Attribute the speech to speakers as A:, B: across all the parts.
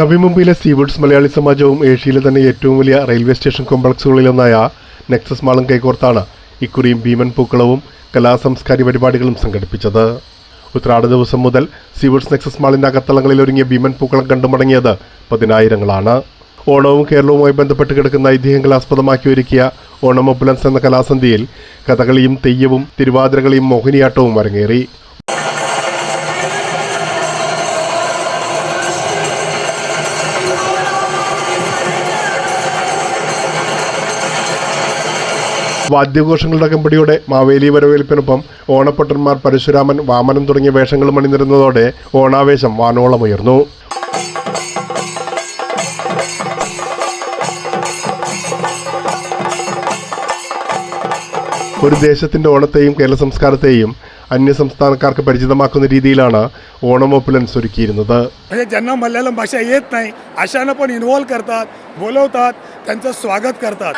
A: നവി മുംബൈയിലെ സീവുഡ്സ് മലയാളി സമാജവും ഏഷ്യയിലെ തന്നെ ഏറ്റവും വലിയ റെയിൽവേ സ്റ്റേഷൻ കോംപ്ലക്സുകളിലൊന്നായ നെക്സസ് മാളും കൈകോർത്താണ് ഇക്കുറിയും ഭീമൻ പൂക്കളവും കലാസാംസ്കാരിക പരിപാടികളും സംഘടിപ്പിച്ചത്. ഉത്രാട ദിവസം മുതൽ സീവുഡ്സ് നെക്സസ് മാളിന്റെ അകത്തളങ്ങളിൽ ഒരുങ്ങിയ ഭീമൻ പൂക്കളം കണ്ടുമടങ്ങിയത് പതിനായിരങ്ങളാണ്. ഓണവും കേരളവുമായി ബന്ധപ്പെട്ട് കിടക്കുന്ന ഐതിഹ്യങ്ങൾ ആസ്പദമാക്കി ഒരുക്കിയ ഓണം ഒപ്പുലൻസ് എന്ന കലാസന്ധ്യയിൽ കഥകളിയും തെയ്യവും തിരുവാതിരകളിയും മോഹിനിയാട്ടവും അരങ്ങേറി. വാദ്യഘോഷങ്ങളുടെ കമ്പടിയോടെ മാവേലി വരവേൽപ്പിനൊപ്പം ഓണപ്പൊട്ടന്മാർ പരശുരാമൻ, വാമനൻ തുടങ്ങിയ വേഷങ്ങളും അണിനിരുന്നതോടെ ഓണാവേശം വാനോളമുയർന്നു. ഒരു ദേശത്തിന്റെ ഓണത്തെയും കേരള സംസ്കാരത്തെയും അന്യ സംസ്ഥാനക്കാർക്ക് പരിചിതമാക്കുന്ന രീതിയിലാണ് ഓണം ഒപ്പുലൻസ് ഒരുക്കിയിരുന്നത്.
B: ज्यांना मल्याळम भाषा येत नाही अशांना पण इन्व्हॉल्व करतात, बोलवतात, त्यांचं स्वागत करतात.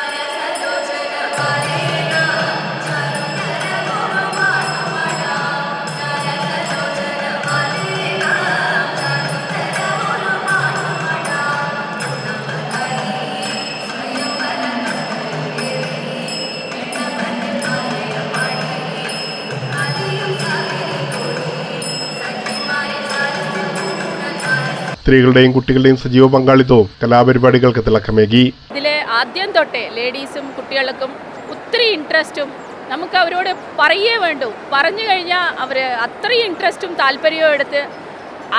A: സ്ത്രീകളുടെയും കുട്ടികളുടെയും സജീവ പങ്കാളിത്തവും കലാപരിപാടികൾക്ക് തിളക്കമേകി.
C: ഇതിലെ ആദ്യം തൊട്ടേ ലേഡീസും കുട്ടികൾക്കും ഒത്തിരി ഇൻട്രസ്റ്റും നമുക്ക് അവരോട് പറയേ വേണ്ടു. പറഞ്ഞു കഴിഞ്ഞാൽ അവർ അത്രയും ഇൻട്രസ്റ്റും താല്പര്യവും എടുത്ത്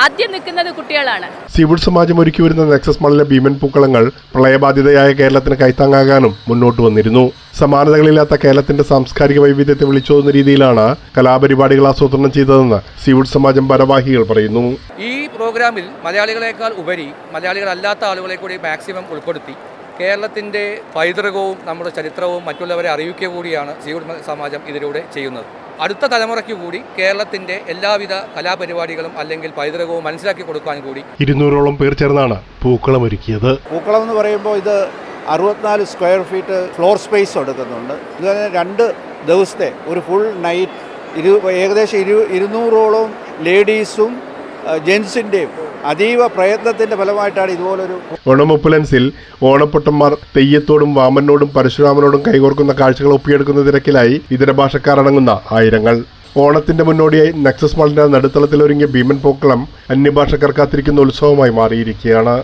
C: ആദ്യം നിൽക്കുന്നത് കുട്ടികളാണ്.
A: സീവുഡ് സമാജം ഒരുക്കി വരുന്ന നെക്സസ് മാളിലെ ഭീമൻ പൂക്കളങ്ങൾ പ്രളയബാധിതയായ കേരളത്തിന് കൈത്താങ്ങാകാനും മുന്നോട്ട് വന്നിരുന്നു. സമാനതകളില്ലാത്ത കേരളത്തിന്റെ സാംസ്കാരിക വൈവിധ്യത്തെ വിളിച്ചോതുന്ന രീതിയിലാണ് കലാപരിപാടികൾ ആസൂത്രണം ചെയ്തതെന്ന് സീവുഡ് സമാജം ഭാരവാഹികൾ പറയുന്നു.
D: ഈ പ്രോഗ്രാമിൽ മലയാളികളെക്കാൾ ഉപരി മലയാളികളല്ലാത്ത ആളുകളെ കൂടി മാക്സിമം ഉൾപ്പെടുത്തി കേരളത്തിൻ്റെ പൈതൃകവും നമ്മുടെ ചരിത്രവും മറ്റുള്ളവരെ അറിയിക്കുക കൂടിയാണ് സീവുഡ് സമാജം ഇതിലൂടെ ചെയ്യുന്നത്. അടുത്ത തലമുറയ്ക്ക് കൂടി കേരളത്തിൻ്റെ എല്ലാവിധ കലാപരിപാടികളും അല്ലെങ്കിൽ പൈതൃകവും മനസ്സിലാക്കി കൊടുക്കാൻ കൂടി
A: 200ഓളം പേർ ചേർന്നാണ് പൂക്കളം ഒരുക്കിയത്.
E: പൂക്കളം എന്ന് പറയുമ്പോൾ ഇത് 64 സ്ക്വയർ ഫീറ്റ് ഫ്ലോർ സ്പേസ് എടുക്കുന്നുണ്ട്. ഇതുതന്നെ 2 ദിവസത്തെ ഒരു ഫുൾ നൈറ്റ് ഏകദേശം 200ഓളം ലേഡീസും ജെൻസിൻ്റെയും അതീവ പ്രയത്നത്തിന്റെ ഫലമായിട്ടാണ് ഇതുപോലൊരു
A: ഓണം ഒപ്പുലൻസിൽ ഓണപ്പൊട്ടന്മാർ തെയ്യത്തോടും വാമനോടും പരശുരാമനോടും കൈകോർക്കുന്ന കാഴ്ചകൾ ഒപ്പിയെടുക്കുന്ന തിരക്കിലായി ഇതര ഭാഷക്കാർ അടങ്ങുന്ന ആയിരങ്ങൾ. ഓണത്തിന്റെ മുന്നോടിയായി നെക്സസ് മാളിന്റെ നടുത്തളത്തിൽ ഒരുങ്ങിയ ഭീമൻ പൂക്കളം അന്യഭാഷക്കാർ കാത്തിരിക്കുന്ന ഉത്സവമായി മാറിയിരിക്കുകയാണ്.